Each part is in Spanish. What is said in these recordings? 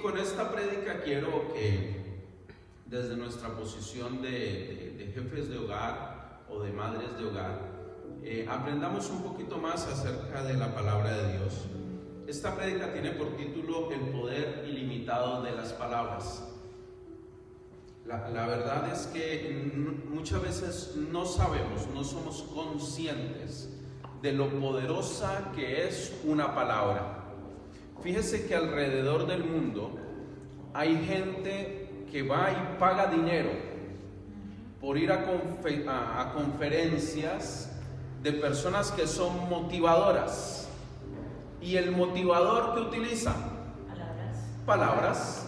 Con esta prédica quiero que desde nuestra posición de jefes de hogar o de madres de hogar aprendamos un poquito más acerca de la palabra de Dios. Esta prédica tiene por título El poder ilimitado de las palabras. La verdad es que muchas veces no sabemos, no somos conscientes de lo poderosa que es una palabra. Fíjese que alrededor del mundo hay gente que va y paga dinero por ir a conferencias de personas que son motivadoras. ¿Y el motivador que utiliza? Palabras.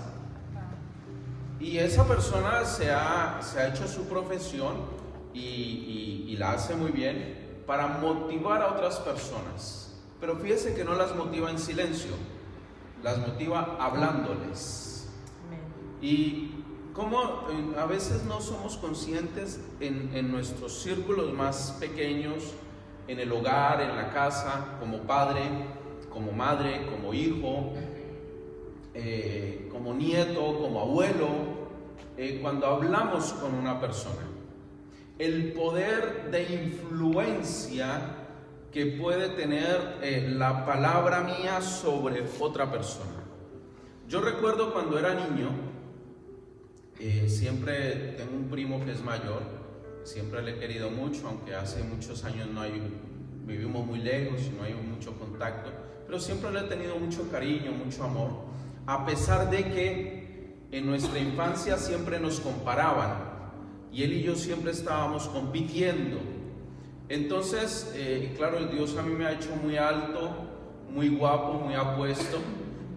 Y esa persona se ha hecho su profesión y la hace muy bien para motivar a otras personas. Pero fíjese que no las motiva en silencio, las motiva hablándoles. Y como a veces no somos conscientes en nuestros círculos más pequeños, en el hogar, en la casa, como padre, como madre, como hijo, como nieto, como abuelo, cuando hablamos con una persona, el poder de influencia que puede tener la palabra mía sobre otra persona. Yo recuerdo cuando era niño, siempre tengo un primo que es mayor, siempre le he querido mucho, aunque hace muchos años vivimos muy lejos y no hay mucho contacto, pero siempre le he tenido mucho cariño, mucho amor, a pesar de que en nuestra infancia siempre nos comparaban y él y yo siempre estábamos compitiendo. Entonces, claro, Dios a mí me ha hecho muy alto, muy guapo, muy apuesto,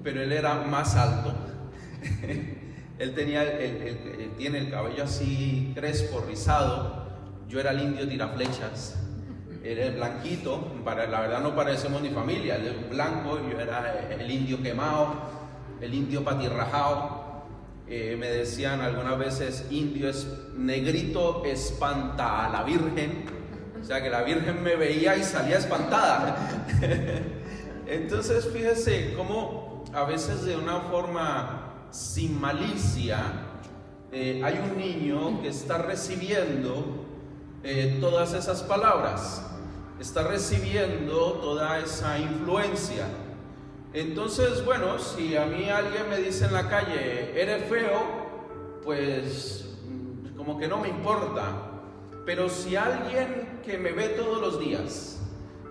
pero él era más alto. Él tiene el cabello así crespo, rizado. Yo era el indio tiraflechas. Él es blanquito, la verdad no parecemos ni familia. Él es blanco, yo era el indio quemado, el indio patirrajado. Me decían algunas veces, indio es negrito, espanta a la Virgen. O sea que la Virgen me veía y salía espantada. Entonces fíjese cómo a veces de una forma sin malicia hay un niño que está recibiendo todas esas palabras, está recibiendo toda esa influencia. Entonces, bueno, si a mí alguien me dice en la calle, eres feo, pues como que no me importa. Pero si alguien que me ve todos los días,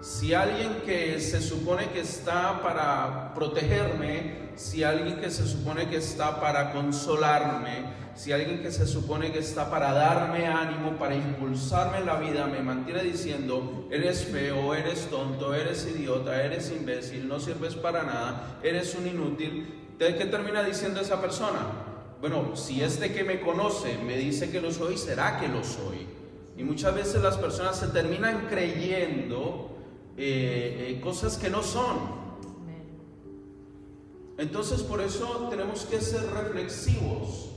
si alguien que se supone que está para protegerme, si alguien que se supone que está para consolarme, si alguien que se supone que está para darme ánimo, para impulsarme en la vida, me mantiene diciendo, eres feo, eres tonto, eres idiota, eres imbécil, no sirves para nada, eres un inútil, ¿qué termina diciendo esa persona? Bueno, si este que me conoce me dice que lo soy, será que lo soy. Y muchas veces las personas se terminan creyendo cosas que no son. Entonces por eso tenemos que ser reflexivos.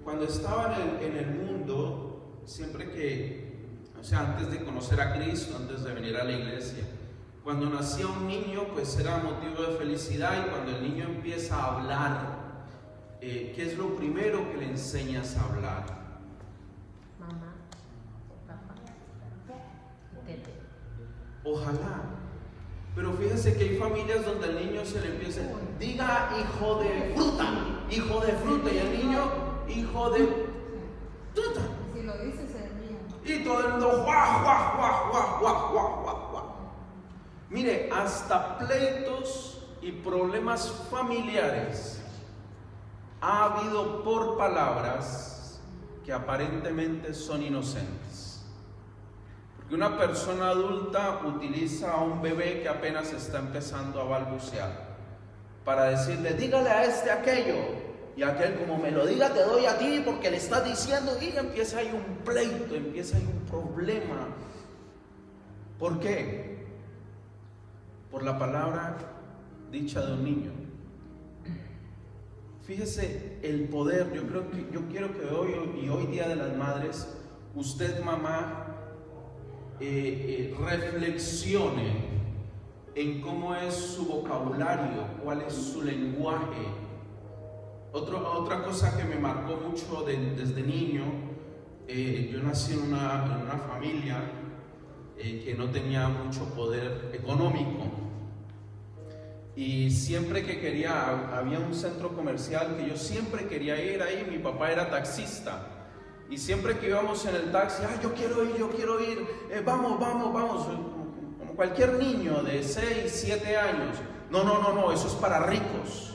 Cuando estaba en el mundo, siempre que, o sea, antes de conocer a Cristo, antes de venir a la iglesia, cuando nacía un niño, pues era motivo de felicidad. Y cuando el niño empieza a hablar, ¿qué es lo primero que le enseñas a hablar? Ojalá, pero fíjense que hay familias donde el niño se le empieza, diga hijo de fruta, y el niño, hijo de fruta. Si lo dices, se ríe. Y todo el mundo, guau. Mire, hasta pleitos y problemas familiares ha habido por palabras que aparentemente son inocentes. Que una persona adulta utiliza a un bebé que apenas está empezando a balbucear para decirle, dígale a este aquello, y aquel, como me lo diga te doy a ti porque le estás diciendo, y empieza ahí un pleito, empieza ahí un problema. ¿Por qué? Por la palabra dicha de un niño. Fíjese el poder. Yo quiero que hoy Día de las Madres, usted, mamá, reflexione en cómo es su vocabulario, cuál es su lenguaje. Otra cosa que me marcó mucho desde niño, yo nací en una familia que no tenía mucho poder económico, y siempre que había un centro comercial que yo siempre quería ir ahí. Mi papá era taxista, y siempre que íbamos en el taxi, yo quiero ir, vamos, como cualquier niño de 6, 7 años. No, eso es para ricos.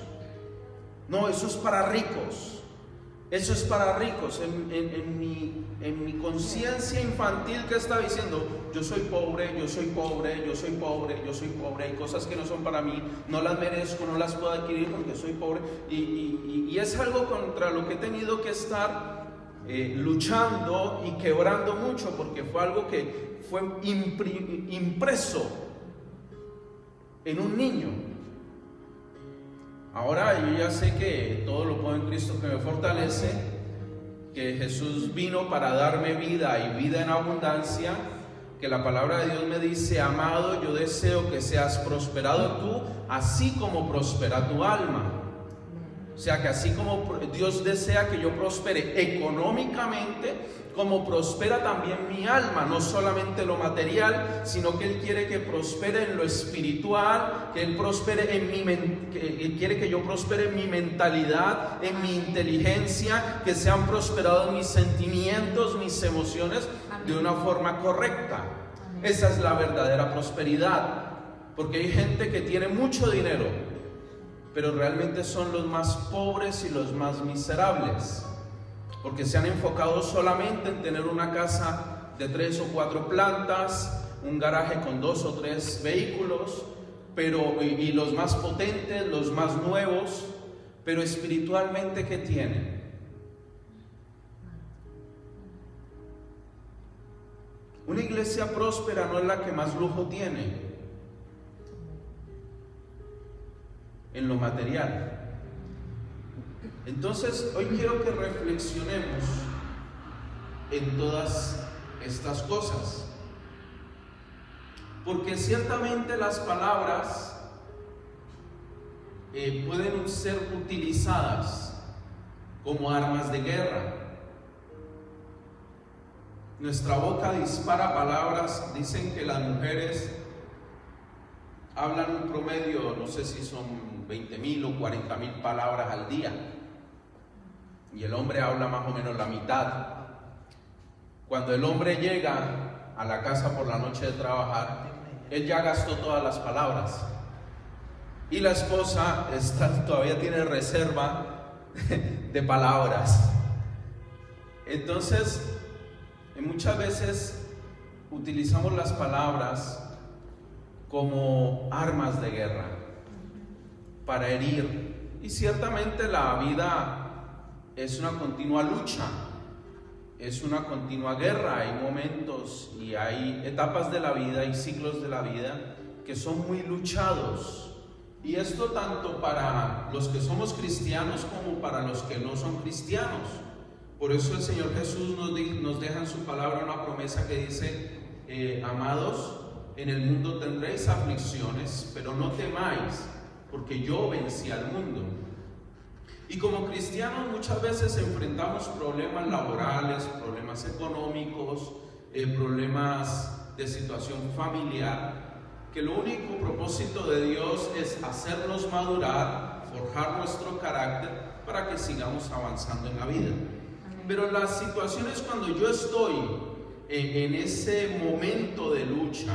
No, eso es para ricos. Eso es para ricos. En mi conciencia infantil, que estaba diciendo, yo soy pobre. Hay cosas que no son para mí, no las merezco, no las puedo adquirir porque soy pobre. Y es algo contra lo que he tenido que estar luchando y quebrando mucho, porque fue algo que fue impreso en un niño. Ahora yo ya sé que todo lo puedo en Cristo que me fortalece, que Jesús vino para darme vida y vida en abundancia, que la palabra de Dios me dice: amado, yo deseo que seas prosperado tú, así como prospera tu alma. O sea, que así como Dios desea que yo prospere económicamente, como prospera también mi alma, no solamente lo material, sino que Él quiere que prospere en lo espiritual, que Él prospere Él quiere que yo prospere en mi mentalidad, en mi inteligencia, que sean prosperados mis sentimientos, mis emociones, de una forma correcta. Esa es la verdadera prosperidad, porque hay gente que tiene mucho dinero, pero realmente son los más pobres y los más miserables, porque se han enfocado solamente en tener una casa de 3 o 4 plantas, un garaje con 2 o 3 vehículos, y los más potentes, los más nuevos, pero espiritualmente, ¿qué tienen? Una iglesia próspera no es la que más lujo tiene en lo material. Entonces, hoy quiero que reflexionemos en todas estas cosas, porque ciertamente las palabras pueden ser utilizadas como armas de guerra. Nuestra boca dispara palabras. Dicen que las mujeres hablan un promedio, no sé si son 20,000 o 40,000 palabras al día, y el hombre habla más o menos la mitad. Cuando el hombre llega a la casa por la noche de trabajar, él ya gastó todas las palabras, y la esposa todavía tiene reserva de palabras. Entonces, muchas veces utilizamos las palabras como armas de guerra para herir, y ciertamente la vida es una continua lucha, es una continua guerra. Hay momentos y hay etapas de la vida, hay ciclos de la vida que son muy luchados, y esto tanto para los que somos cristianos como para los que no son cristianos. Por eso el Señor Jesús nos deja en su palabra una promesa que dice: amados, en el mundo tendréis aflicciones, pero no temáis, porque yo vencí al mundo. Y como cristianos muchas veces enfrentamos problemas laborales, problemas económicos, problemas de situación familiar, que lo único propósito de Dios es hacernos madurar, forjar nuestro carácter para que sigamos avanzando en la vida. Pero las situaciones cuando yo estoy en ese momento de lucha,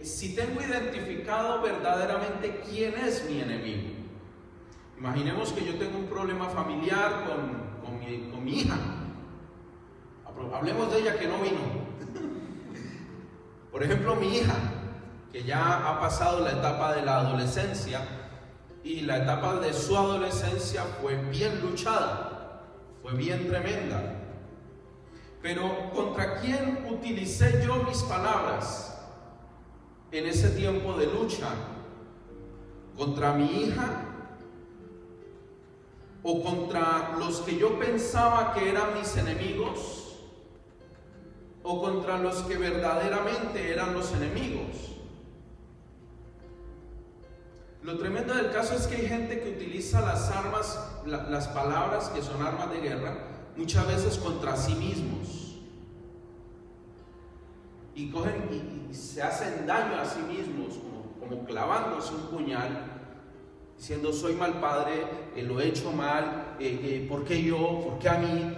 si tengo identificado verdaderamente quién es mi enemigo. Imaginemos que yo tengo un problema familiar con mi hija. Hablemos de ella, que no vino. Por ejemplo, mi hija, que ya ha pasado la etapa de la adolescencia, y la etapa de su adolescencia fue bien luchada, fue bien tremenda. Pero ¿contra quién utilicé yo mis palabras en ese tiempo de lucha? ¿Contra mi hija? ¿O contra los que yo pensaba que eran mis enemigos? ¿O contra los que verdaderamente eran los enemigos? Lo tremendo del caso es que hay gente que utiliza las armas, las palabras que son armas de guerra, muchas veces contra sí mismos. Y cogen y se hacen daño a sí mismos, como clavándose un puñal, diciendo: soy mal padre, lo he hecho mal, ¿por qué yo? ¿Por qué a mí?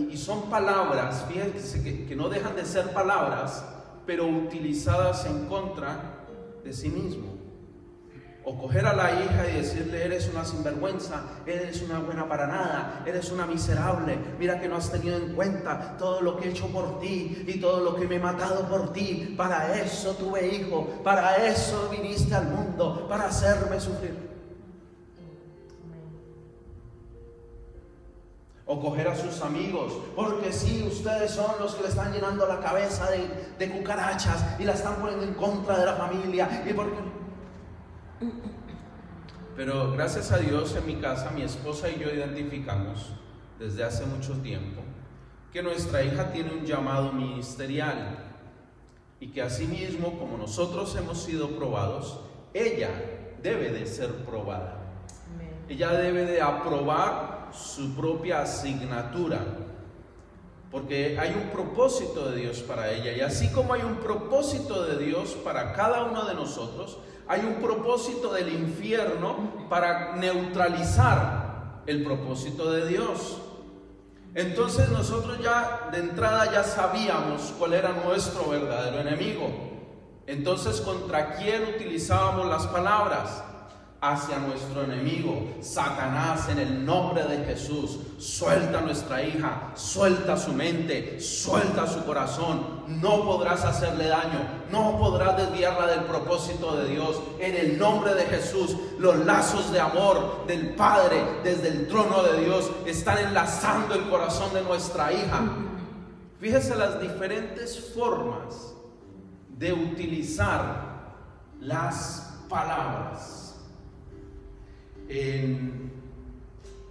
Y son palabras, fíjense que no dejan de ser palabras, pero utilizadas en contra de sí mismo. O coger a la hija y decirle: eres una sinvergüenza, eres una buena para nada, eres una miserable, mira que no has tenido en cuenta todo lo que he hecho por ti y todo lo que me he matado por ti. Para eso tuve hijo, para eso viniste al mundo, para hacerme sufrir. O coger a sus amigos, porque sí, ustedes son los que le están llenando la cabeza de cucarachas y la están poniendo en contra de la familia. Y porque... Pero gracias a Dios, en mi casa, mi esposa y yo identificamos desde hace mucho tiempo que nuestra hija tiene un llamado ministerial y que asimismo, como nosotros hemos sido probados, ella debe de ser probada. Ella debe de aprobar su propia asignatura, porque hay un propósito de Dios para ella, y así como hay un propósito de Dios para cada uno de nosotros, hay un propósito del infierno para neutralizar el propósito de Dios. Entonces nosotros ya de entrada ya sabíamos cuál era nuestro verdadero enemigo. Entonces, ¿contra quién utilizábamos las palabras? Hacia nuestro enemigo, Satanás. En el nombre de Jesús, suelta a nuestra hija, suelta su mente, suelta su corazón. No podrás hacerle daño, no podrás desviarla del propósito de Dios. En el nombre de Jesús, los lazos de amor del Padre desde el trono de Dios están enlazando el corazón de nuestra hija. Fíjese las diferentes formas de utilizar las palabras. En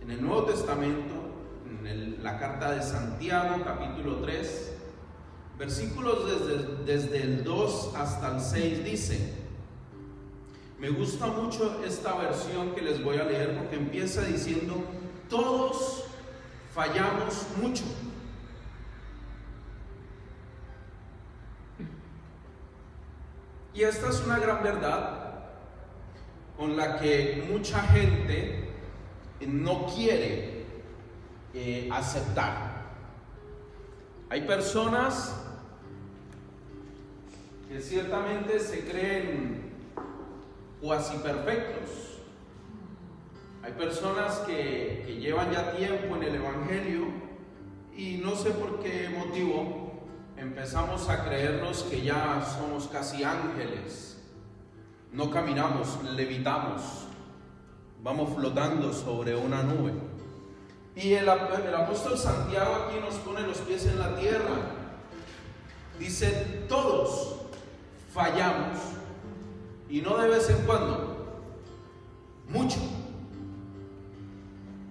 el Nuevo Testamento, en la carta de Santiago, capítulo 3, versículos desde el 2 hasta el 6, dice: me gusta mucho esta versión que les voy a leer, porque empieza diciendo: todos fallamos mucho. Y esta es una gran verdad con la que mucha gente no quiere aceptar. Hay personas que ciertamente se creen cuasi perfectos. Hay personas que llevan ya tiempo en el Evangelio y no sé por qué motivo empezamos a creernos que ya somos casi ángeles. No caminamos, levitamos, vamos flotando sobre una nube. Y el apóstol Santiago aquí nos pone los pies en la tierra. Dice: todos fallamos, y no de vez en cuando, mucho.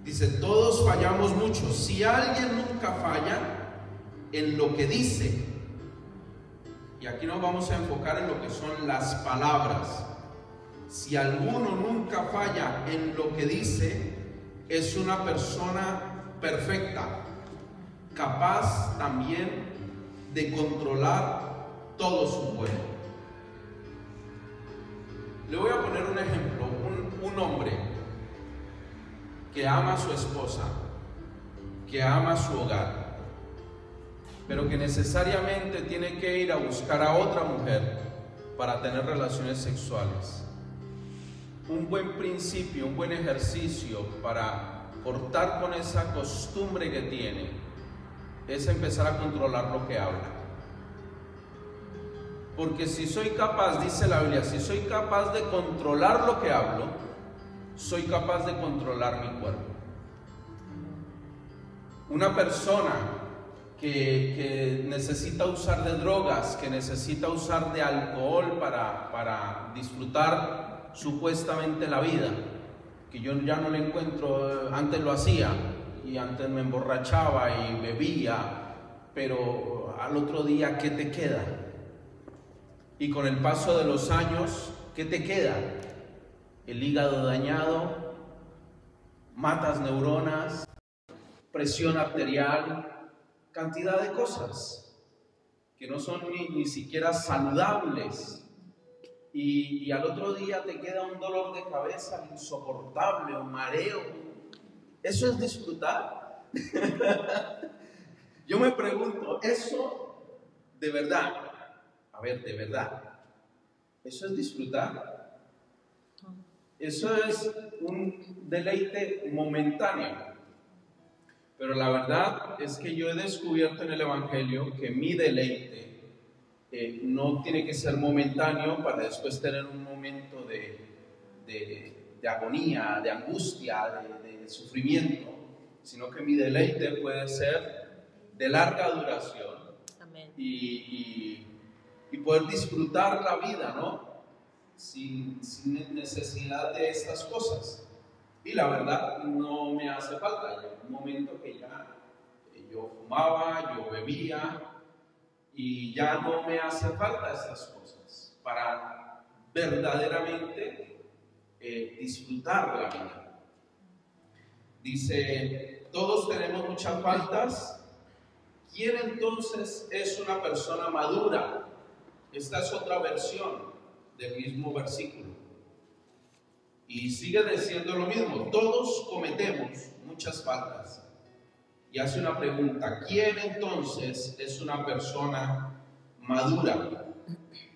Dice: todos fallamos mucho. Si alguien nunca falla en lo que dice, y aquí nos vamos a enfocar en lo que son las palabras. Si alguno nunca falla en lo que dice, es una persona perfecta, capaz también de controlar todo su cuerpo. Le voy a poner un ejemplo. Un hombre que ama a su esposa, que ama su hogar, pero que necesariamente tiene que ir a buscar a otra mujer para tener relaciones sexuales. Un buen principio, un buen ejercicio para cortar con esa costumbre que tiene es empezar a controlar lo que habla. Porque si soy capaz, dice la Biblia, si soy capaz de controlar lo que hablo, soy capaz de controlar mi cuerpo. Una persona que necesita usar de drogas, que necesita usar de alcohol para disfrutar supuestamente la vida, que yo ya no le encuentro. Antes lo hacía y antes me emborrachaba y bebía, pero al otro día, ¿qué te queda? Y con el paso de los años, ¿qué te queda? el hígado dañado, matas neuronas, presión arterial, cantidad de cosas que no son ni siquiera saludables. Y al otro día te queda un dolor de cabeza insoportable, un mareo. ¿Eso es disfrutar? Yo me pregunto, ¿eso de verdad? A ver, de verdad, ¿eso es disfrutar? Eso es un deleite momentáneo. Pero la verdad es que yo he descubierto en el Evangelio que mi deleite no tiene que ser momentáneo para después tener un momento de agonía, de angustia, de sufrimiento, sino que mi deleite puede ser de larga duración. Amén. Y poder disfrutar la vida, ¿no? Sin necesidad de estas cosas. Y la verdad no me hace falta. Llegó un momento que ya yo fumaba, yo bebía, y ya no me hace falta estas cosas para verdaderamente disfrutar la vida. Dice, todos tenemos muchas faltas. ¿Quién entonces es una persona madura? Esta es otra versión del mismo versículo. Y sigue diciendo lo mismo, todos cometemos muchas faltas. Y hace una pregunta, ¿quién entonces es una persona madura?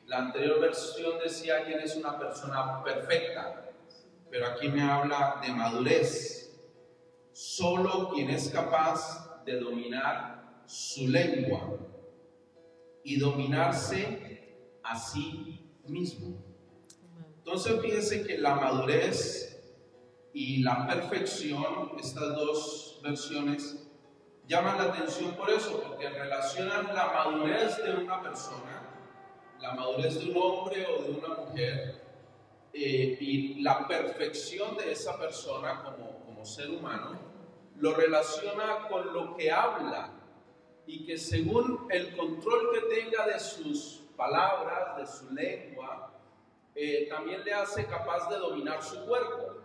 La anterior versión decía quién es una persona perfecta, pero aquí me habla de madurez. Solo quien es capaz de dominar su lengua y dominarse a sí mismo. Entonces fíjense que la madurez y la perfección, estas dos versiones, llaman la atención por eso, porque relacionan la madurez de una persona, la madurez de un hombre o de una mujer, y la perfección de esa persona como ser humano, lo relaciona con lo que habla, y que según el control que tenga de sus palabras, de su lengua, también le hace capaz de dominar su cuerpo.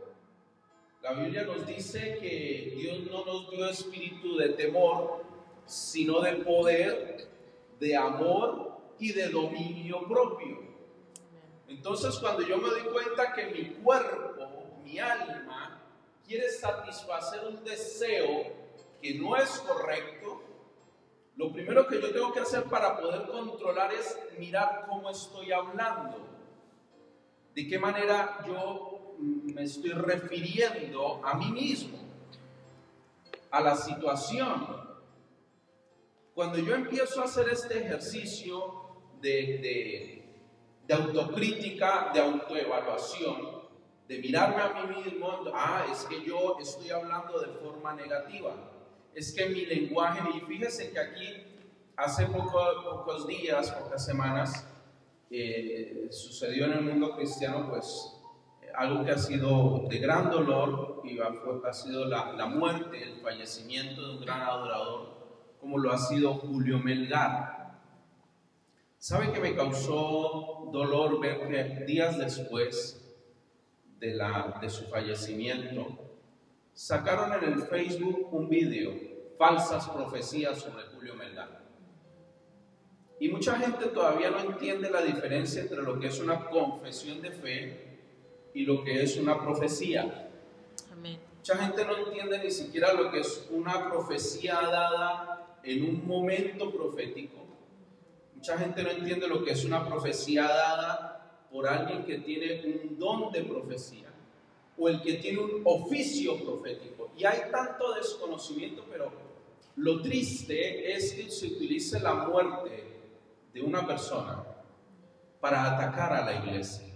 La Biblia nos dice que Dios no nos dio espíritu de temor, sino de poder, de amor y de dominio propio. Entonces, cuando yo me doy cuenta que mi cuerpo, mi alma, quiere satisfacer un deseo que no es correcto, lo primero que yo tengo que hacer para poder controlar es mirar cómo estoy hablando, de qué manera yo me estoy refiriendo a mí mismo, a la situación. Cuando yo empiezo a hacer este ejercicio de autocrítica, de autoevaluación, de mirarme a mí mismo, es que yo estoy hablando de forma negativa, es que mi lenguaje, y fíjese que aquí hace pocos días, pocas semanas, sucedió en el mundo cristiano, pues, algo que ha sido de gran dolor y ha sido la muerte, el fallecimiento de un gran adorador, como lo ha sido Julio Melgar. ¿Sabe que me causó dolor ver que días después de su fallecimiento, sacaron en el Facebook un video, falsas profecías sobre Julio Melgar? Y mucha gente todavía no entiende la diferencia entre lo que es una confesión de fe y lo que es una profecía. Amén. Mucha gente no entiende ni siquiera lo que es una profecía dada en un momento profético. Mucha gente no entiende lo que es una profecía dada por alguien que tiene un don de profecía o el que tiene un oficio profético. Y hay tanto desconocimiento, pero lo triste es que se utilice la muerte de una persona para atacar a la iglesia,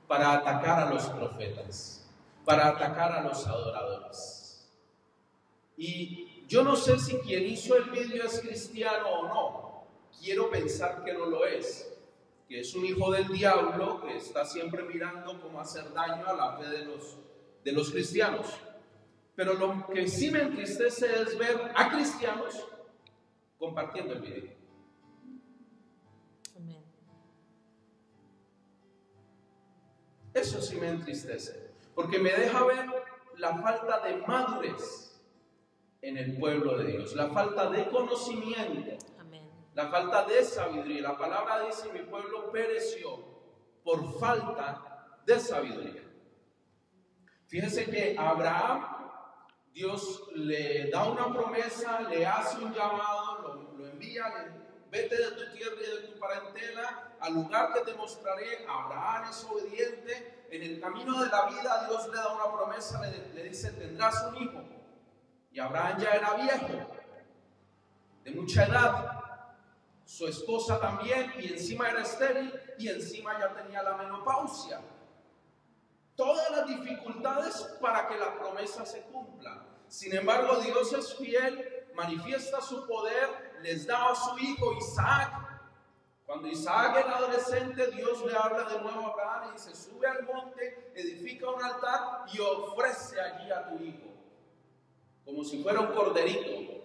para atacar a los profetas, para atacar a los adoradores. Y yo no sé si quien hizo el vídeo es cristiano o no. Quiero pensar que no lo es, que es un hijo del diablo que está siempre mirando cómo hacer daño a la fe de los cristianos. Pero lo que sí me entristece es ver a cristianos compartiendo el video. Eso sí me entristece, porque me deja ver la falta de madurez en el pueblo de Dios, la falta de conocimiento, amén, la falta de sabiduría. La palabra dice: mi pueblo pereció por falta de sabiduría. Fíjense que a Abraham Dios le da una promesa, le hace un llamado, lo envía, vete de tu tierra y de tu parentela al lugar que te mostraré. Abraham es obediente. En el camino de la vida Dios le da una promesa, le dice: tendrás un hijo. Y Abraham ya era viejo, de mucha edad, su esposa también, y encima era estéril, y encima ya tenía la menopausia. Todas las dificultades para que la promesa se cumpla. Sin embargo, Dios es fiel, manifiesta su poder, les da a su hijo Isaac. Cuando Isaac era adolescente, Dios le habla de nuevo a Abraham y dice: sube al monte, edifica un altar y ofrece allí a tu hijo, como si fuera un corderito.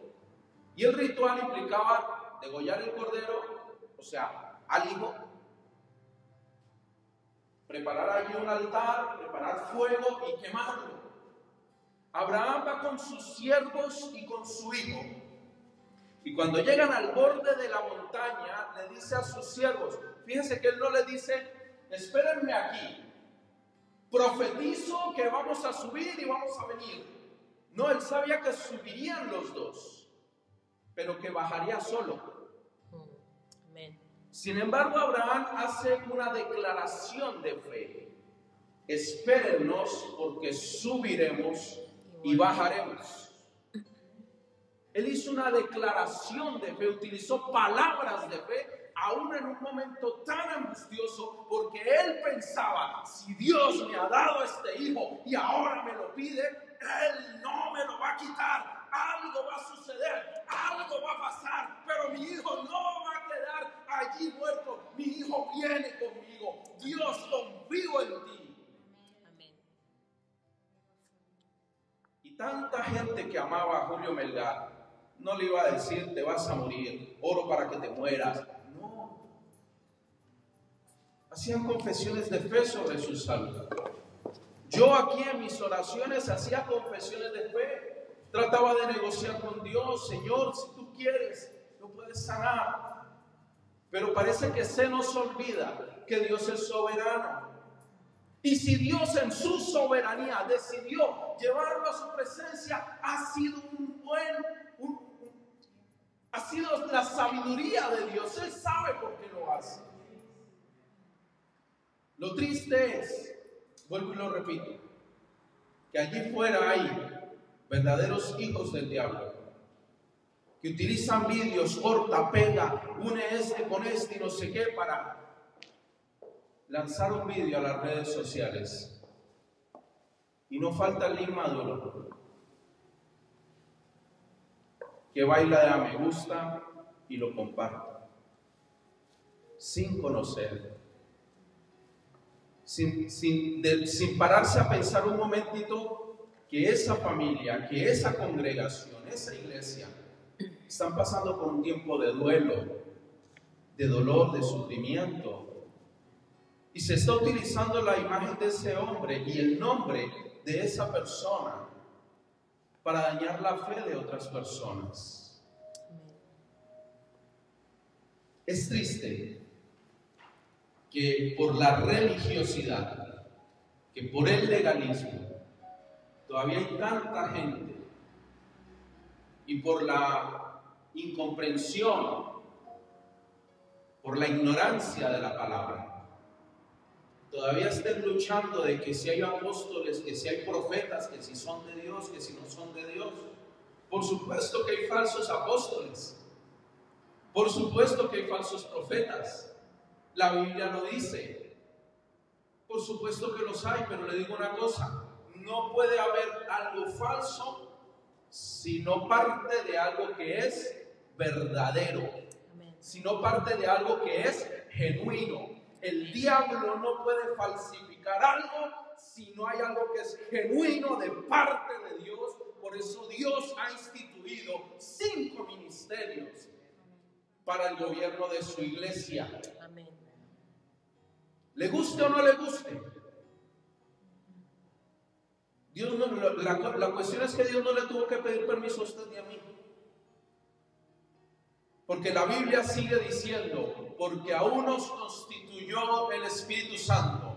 Y el ritual implicaba degollar el cordero, o sea, al hijo, preparar allí un altar, preparar fuego y quemarlo. Abraham va con sus siervos y con su hijo. Y cuando llegan al borde de la montaña, le dice a sus siervos, fíjense que él no le dice: espérenme aquí, profetizo que vamos a subir y vamos a venir. No, él sabía que subirían los dos, pero que bajaría solo. Amén. Sin embargo, Abraham hace una declaración de fe: espérennos, porque subiremos y bajaremos. Él hizo una declaración de fe, utilizó palabras de fe, aún en un momento tan angustioso, porque él pensaba: si Dios me ha dado este hijo y ahora me lo pide, Él no me lo va a quitar. Algo va a suceder, algo va a pasar, pero mi hijo no va a quedar allí muerto. Mi hijo viene conmigo. Dios, confío en ti. Amén. Y tanta gente que amaba a Julio Melgar no le iba a decir: te vas a morir, oro para que te mueras. No. Hacían confesiones de fe sobre su salud. Yo aquí en mis oraciones hacía confesiones de fe. Trataba de negociar con Dios: Señor, si tú quieres, lo puedes sanar. Pero parece que se nos olvida que Dios es soberano. Y si Dios en su soberanía decidió llevarlo a su presencia, ha sido ha sido la sabiduría de Dios. Él sabe por qué lo hace. Lo triste es, vuelvo y lo repito, que allí fuera hay verdaderos hijos del diablo, que utilizan vídeos, corta, pega, une este con este y no sé qué, para lanzar un vídeo a las redes sociales. Y no falta el inmaduro que baila de a me gusta y lo comparte, sin conocer, sin pararse a pensar un momentito que esa familia, que esa congregación, esa iglesia, están pasando por un tiempo de duelo, de dolor, de sufrimiento. Y se está utilizando la imagen de ese hombre y el nombre de esa persona para dañar la fe de otras personas. Es triste que por la religiosidad, que por el legalismo, todavía hay tanta gente, y por la incomprensión, por la ignorancia de la palabra, todavía estén luchando de que si hay apóstoles, que si hay profetas, que si son de Dios, que si no son de Dios. Por supuesto que hay falsos apóstoles, por supuesto que hay falsos profetas. La Biblia lo dice. Por supuesto que los hay, pero le digo una cosa: no puede haber algo falso si no parte de algo que es verdadero, si no parte de algo que es genuino. El diablo no puede falsificar algo si no hay algo que es genuino de parte de Dios. Por eso Dios ha instituido 5 ministerios para el gobierno de su iglesia. Amén. Le guste o no le guste, Dios no, la cuestión es que Dios no le tuvo que pedir permiso a usted ni a mí. Porque la Biblia sigue diciendo, porque aún nos constituyó el Espíritu Santo,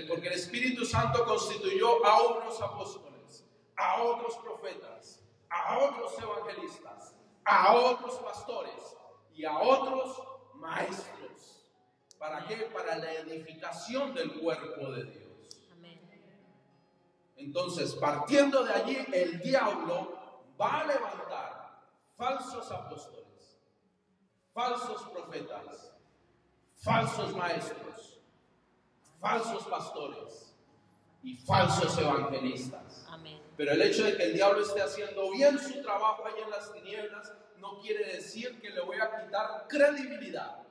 porque el Espíritu Santo constituyó a unos apóstoles, a otros profetas, a otros evangelistas, a otros pastores y a otros maestros. ¿Para qué? Para la edificación del cuerpo de Dios. Amén. Entonces, partiendo de allí, el diablo va a levantar falsos apóstoles, falsos profetas, falsos maestros, falsos pastores y falsos evangelistas. Amén. Pero el hecho de que el diablo esté haciendo bien su trabajo allá en las tinieblas no quiere decir que le voy a quitar credibilidad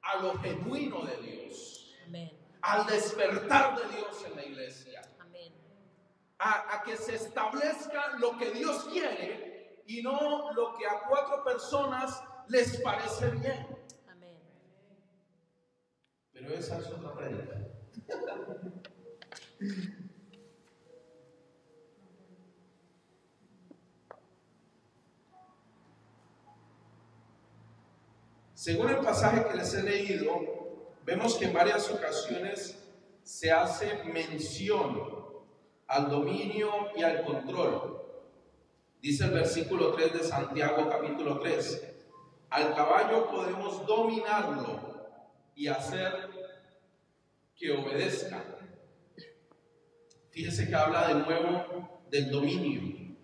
a lo genuino de Dios. Amén. Al despertar de Dios en la iglesia. Amén. A que se establezca lo que Dios quiere y no lo que a 4 personas les parece bien. Amén. Pero esa es otra prédica. Según el pasaje que les he leído, vemos que en varias ocasiones se hace mención al dominio y al control. Dice el versículo 3 de Santiago capítulo 3, al caballo podemos dominarlo y hacer que obedezca. Fíjese que habla de nuevo del dominio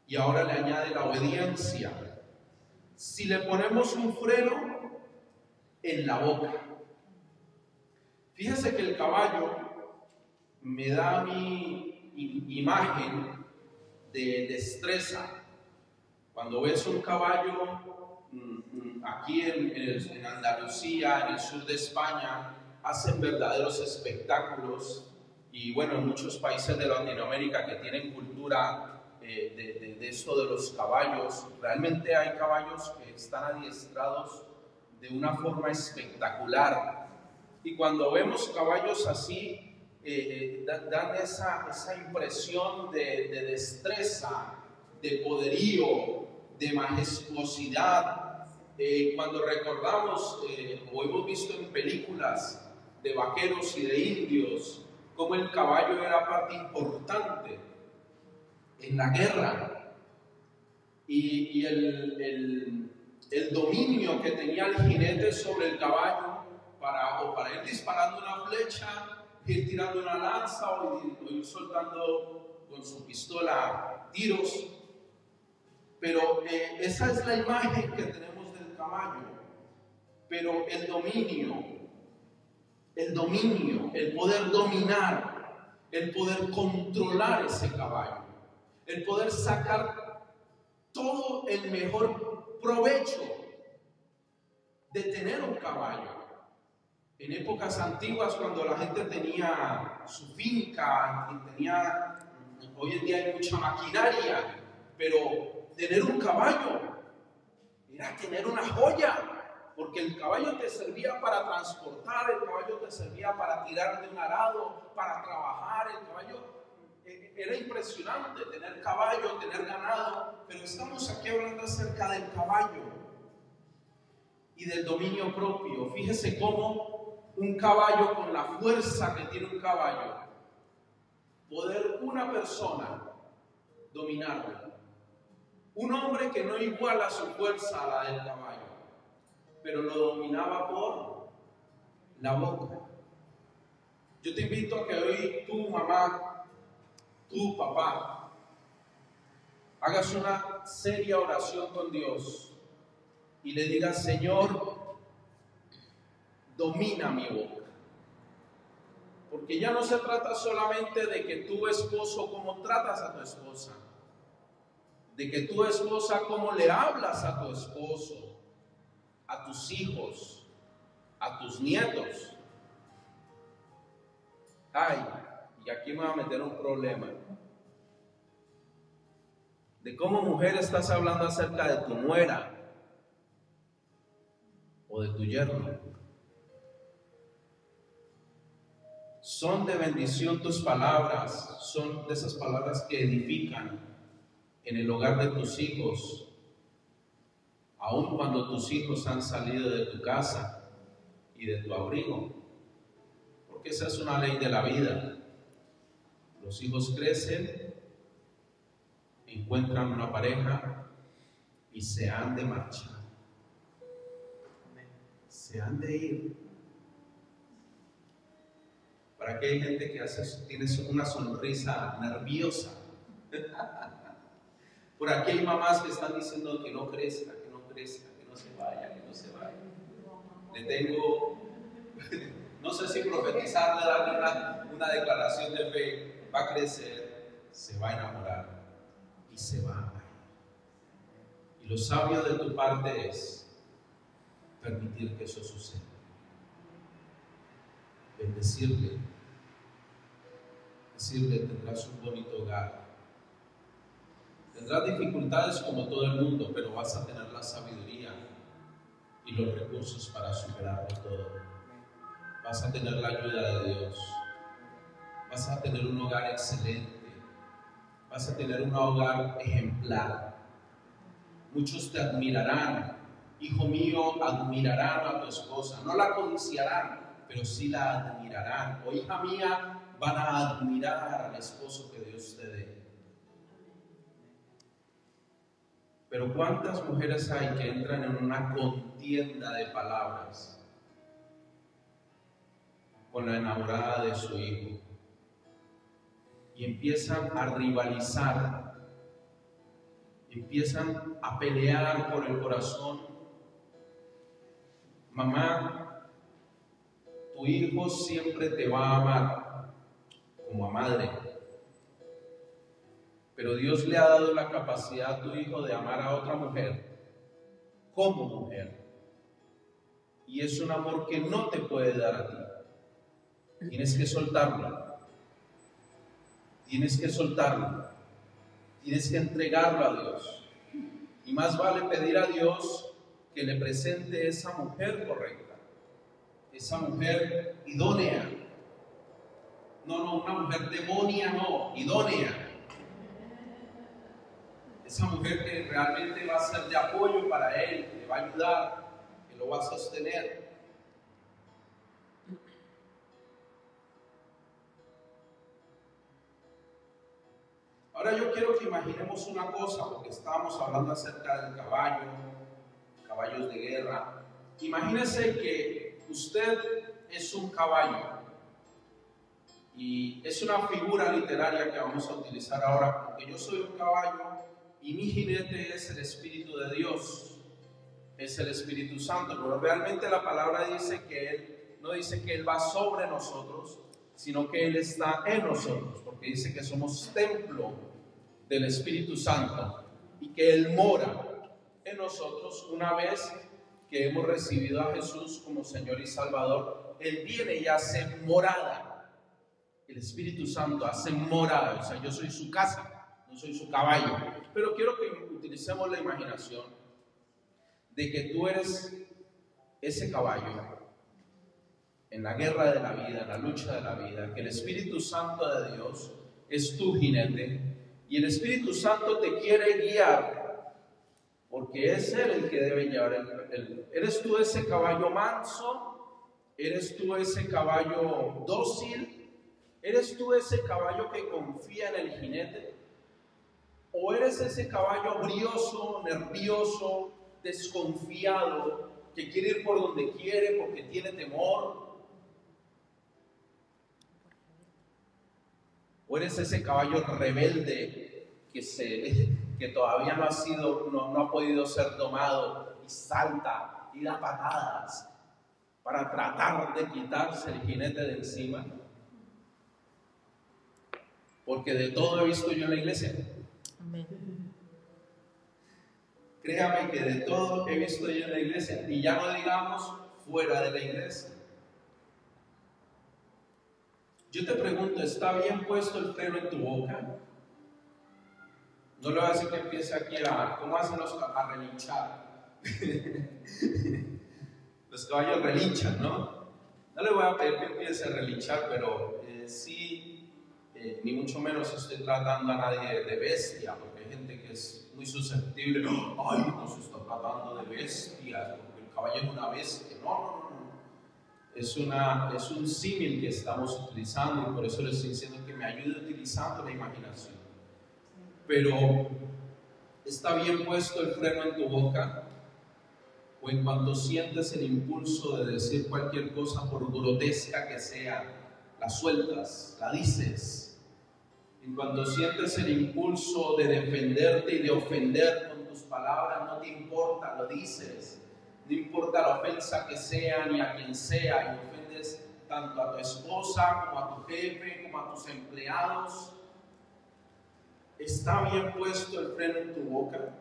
y ahora le añade la obediencia. Si le ponemos un freno en la boca. Fíjese que el caballo me da mi imagen de destreza. Cuando ves un caballo aquí en Andalucía, en el sur de España, hacen verdaderos espectáculos. Y bueno, en muchos países de Latinoamérica que tienen cultura de esto de los caballos, realmente hay caballos que están adiestrados de una forma espectacular. Y cuando vemos caballos así, dan esa impresión de destreza, de poderío, de majestuosidad. Cuando recordamos o hemos visto en películas de vaqueros y de indios, cómo el caballo era parte importante en la guerra, y el dominio que tenía el jinete sobre el caballo para ir disparando una flecha, ir tirando una lanza o ir soltando con su pistola tiros. Pero esa es la imagen que tenemos del caballo. Pero el dominio, el poder dominar, el poder controlar ese caballo, el poder sacar todo el mejor provecho de tener un caballo. En épocas antiguas, cuando la gente tenía su finca y hoy en día hay mucha maquinaria, pero tener un caballo era tener una joya. Porque el caballo te servía para transportar, el caballo te servía para tirar de un arado, para trabajar. El caballo era impresionante, tener caballo, tener ganado. Pero estamos aquí hablando acerca del caballo y del dominio propio. Fíjese cómo un caballo, con la fuerza que tiene un caballo, poder una persona dominarlo. Un hombre que no iguala su fuerza a la del caballo, pero lo dominaba por la boca. Yo te invito a que hoy tu mamá, tu papá, hagas una seria oración con Dios y le digas: Señor, domina mi boca. Porque ya no se trata solamente de que tu esposo, cómo tratas a tu esposa, de que tu esposa, cómo le hablas a tu esposo, a tus hijos, a tus nietos. Ay, y aquí me va a meter un problema. De cómo, mujer, estás hablando acerca de tu nuera o de tu yerno. Son de bendición tus palabras, son de esas palabras que edifican en el hogar de tus hijos, aun cuando tus hijos han salido de tu casa y de tu abrigo, porque esa es una ley de la vida. Los hijos crecen, encuentran una pareja y se han de marchar, se han de ir. Para que hay gente que tiene una sonrisa nerviosa. Por aquí hay mamás que están diciendo que no crezca, que no crezca, que no se vaya, que no se vaya. Le tengo, no sé si profetizarle, darle una declaración de fe. Va a crecer, se va a enamorar y se va a ir. Y lo sabio de tu parte es permitir que eso suceda. Bendecirle, decirle: tendrás un bonito hogar, tendrás dificultades como todo el mundo, pero vas a tener la sabiduría y los recursos para superarlo todo. Vas a tener la ayuda de Dios, vas a tener un hogar excelente, vas a tener un hogar ejemplar. Muchos te admirarán, hijo mío, admirarán a tu esposa, no la codiciarán, pero sí la admirarán. O hija mía, van a admirar al esposo que Dios te dé. Pero ¿cuántas mujeres hay que entran en una contienda de palabras con la enamorada de su hijo y empiezan a rivalizar, empiezan a pelear por el corazón? Mamá, tu hijo siempre te va a amar como a madre, pero Dios le ha dado la capacidad a tu hijo de amar a otra mujer como mujer, y es un amor que no te puede dar a ti. Tienes que soltarlo, tienes que soltarlo, tienes que entregarlo a Dios, y más vale pedir a Dios que le presente esa mujer correcta, esa mujer idónea. No, una mujer demonia, no, idónea. Esa mujer que realmente va a ser de apoyo para él, que le va a ayudar, que lo va a sostener. Ahora yo quiero que imaginemos una cosa, porque estábamos hablando acerca del caballo, caballos de guerra. Imagínese que usted es un caballo, y es una figura literaria que vamos a utilizar ahora, porque yo soy un caballo y mi jinete es el Espíritu de Dios, es el Espíritu Santo. Pero realmente la palabra dice que Él, no dice que Él va sobre nosotros, sino que Él está en nosotros, porque dice que somos templo del Espíritu Santo y que Él mora en nosotros. Una vez que hemos recibido a Jesús como Señor y Salvador, Él viene y hace morada. El Espíritu Santo hace morada. O sea, yo soy su casa, no soy su caballo. Pero quiero que utilicemos la imaginación de que tú eres ese caballo en la guerra de la vida, en la lucha de la vida, que el Espíritu Santo de Dios es tu jinete y el Espíritu Santo te quiere guiar, porque es Él el que debe llevar ¿Eres tú ese caballo manso? ¿Eres tú ese caballo dócil? ¿Eres tú ese caballo que confía en el jinete? ¿O eres ese caballo brioso, nervioso, desconfiado, que quiere ir por donde quiere porque tiene temor? ¿O eres ese caballo rebelde que todavía no ha podido ser domado y salta y da patadas para tratar de quitarse el jinete de encima? Porque de todo he visto yo en la iglesia. Amén. Créame que de todo he visto yo en la iglesia, y ya no digamos fuera de la iglesia. Yo te pregunto, ¿está bien puesto el freno en tu boca? No le voy a decir que empiece aquí ¿cómo hacen a relinchar? Los caballos relinchan, ¿no? No le voy a pedir que empiece a relinchar, pero en sí, ni mucho menos estoy tratando a nadie de bestia, porque hay gente que es muy susceptible. Ay, no se está tratando de bestia, porque el caballo es una bestia. No. Es un símil que estamos utilizando y por eso les estoy diciendo que me ayude utilizando la imaginación. Pero, ¿está bien puesto el freno en tu boca? O en cuanto sientes el impulso de decir cualquier cosa, por grotesca que sea, la sueltas, la dices. En cuanto sientes el impulso de defenderte y de ofender con tus palabras, no te importa, lo dices. No importa la ofensa que sea ni a quien sea, y ofendes tanto a tu esposa como a tu jefe, como a tus empleados. ¿Está bien puesto el freno en tu boca?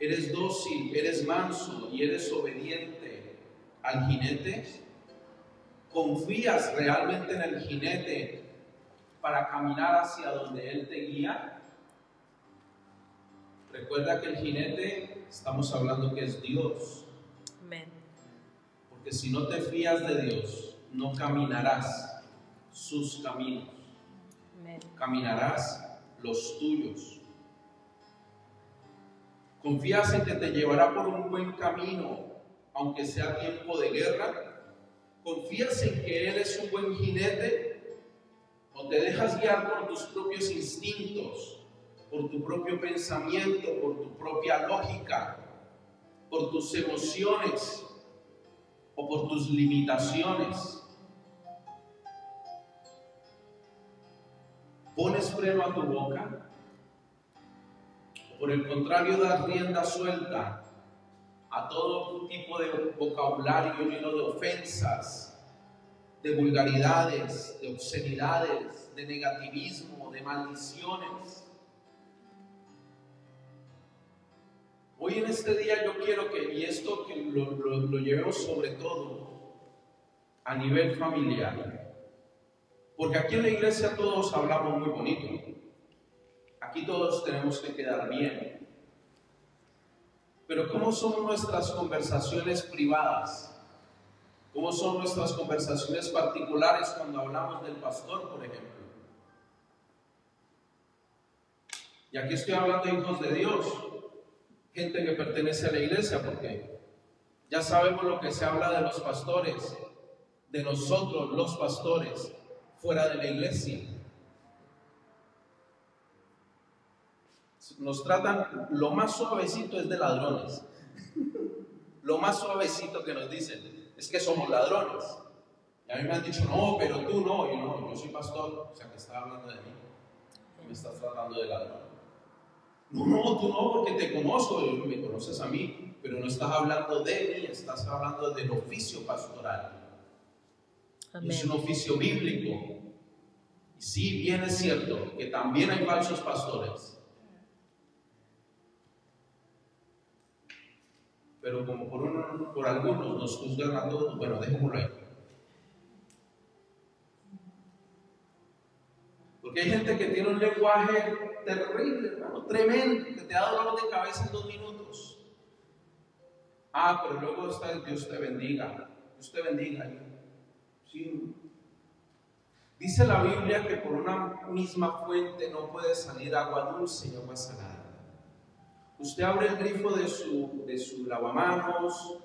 ¿Eres dócil, eres manso y eres obediente al jinete? ¿Confías realmente en el jinete para caminar hacia donde él te guía? Recuerda que el jinete, estamos hablando que es Dios. Amén. Porque si no te fías de Dios, no caminarás sus caminos. Amén. Caminarás los tuyos. ¿Confías en que te llevará por un buen camino, aunque sea tiempo de guerra? ¿Confías en que Él es un buen jinete? ¿O te dejas guiar por tus propios instintos, por tu propio pensamiento, por tu propia lógica, por tus emociones o por tus limitaciones? ¿Pones freno a tu boca? Por el contrario, das rienda suelta a todo tipo de vocabulario lleno de ofensas, de vulgaridades, de obscenidades, de negativismo, de maldiciones. Hoy en este día yo quiero que, y esto que lo llevemos sobre todo a nivel familiar, porque aquí en la iglesia todos hablamos muy bonito. Aquí todos tenemos que quedar bien. Pero ¿cómo son nuestras conversaciones privadas? ¿Cómo son nuestras conversaciones particulares cuando hablamos del pastor, por ejemplo? Y aquí estoy hablando de hijos de Dios, gente que pertenece a la iglesia, porque ya sabemos lo que se habla de los pastores, de nosotros los pastores, fuera de la iglesia. Nos tratan, lo más suavecito es de ladrones. Lo más suavecito que nos dicen es que somos ladrones. Y a mí me han dicho, no, pero tú no. Y no, yo soy pastor, o sea que estás hablando de mí. Me estás tratando de ladrón. No, tú no, porque te conozco, me conoces a mí, pero no estás hablando de mí, estás hablando del oficio pastoral. Amén. Es un oficio bíblico. Y sí, bien es cierto que también hay falsos pastores. Pero como por algunos nos juzgan a todos, bueno, dejémoslo ahí. Porque hay gente que tiene un lenguaje terrible, hermano, tremendo, que te da dolor de cabeza en 2 minutos. Ah, pero luego está el Dios te bendiga. Dios te bendiga. Sí. Dice la Biblia que por una misma fuente no puede salir agua dulce y agua salada. Usted abre el grifo de su lavamanos,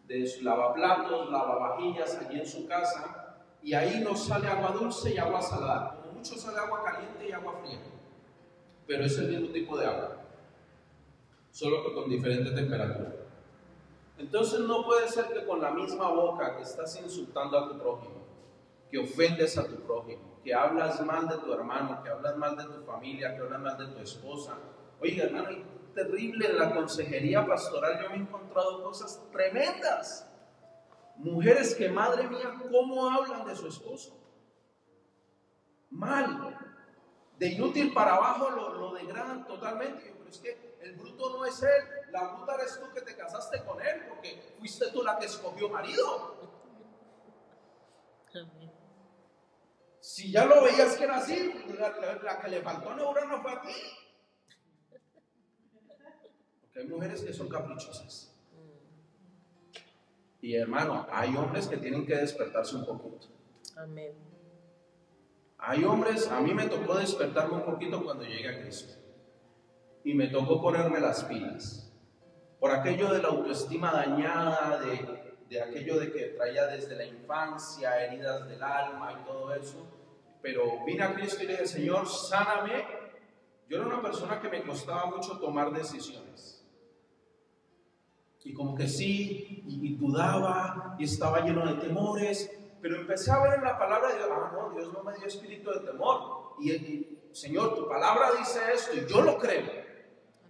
de su lavaplatos, lavavajillas allí en su casa, y ahí no sale agua dulce y agua salada. Como mucho sale agua caliente y agua fría, pero es el mismo tipo de agua, solo que con diferente temperatura. Entonces no puede ser que con la misma boca que estás insultando a tu prójimo, que ofendes a tu prójimo, que hablas mal de tu hermano, que hablas mal de tu familia, que hablas mal de tu esposa. Oiga, hermano, terrible en la consejería pastoral, yo me he encontrado cosas tremendas. Mujeres que, madre mía, cómo hablan de su esposo. Mal. De inútil para abajo lo degradan totalmente. Pero es que el bruto no es él, la bruta eres tú que te casaste con él, porque fuiste tú la que escogió marido. Si ya lo veías que era así, la que le faltó neurona fue a ti. Porque hay mujeres que son caprichosas. Y hermano, hay hombres que tienen que despertarse un poquito. Amén. Hay hombres, a mí me tocó despertarme un poquito cuando llegué a Cristo. Y me tocó ponerme las pilas. Por aquello de la autoestima dañada, de aquello de que traía desde la infancia, heridas del alma y todo eso. Pero vine a Cristo y le dije, Señor, sáname. Yo era una persona que me costaba mucho tomar decisiones. Y como que sí, y dudaba, y estaba lleno de temores. Pero empecé a ver en la palabra de Dios, no, Dios no me dio espíritu de temor. Y Señor, tu palabra dice esto, y yo lo creo.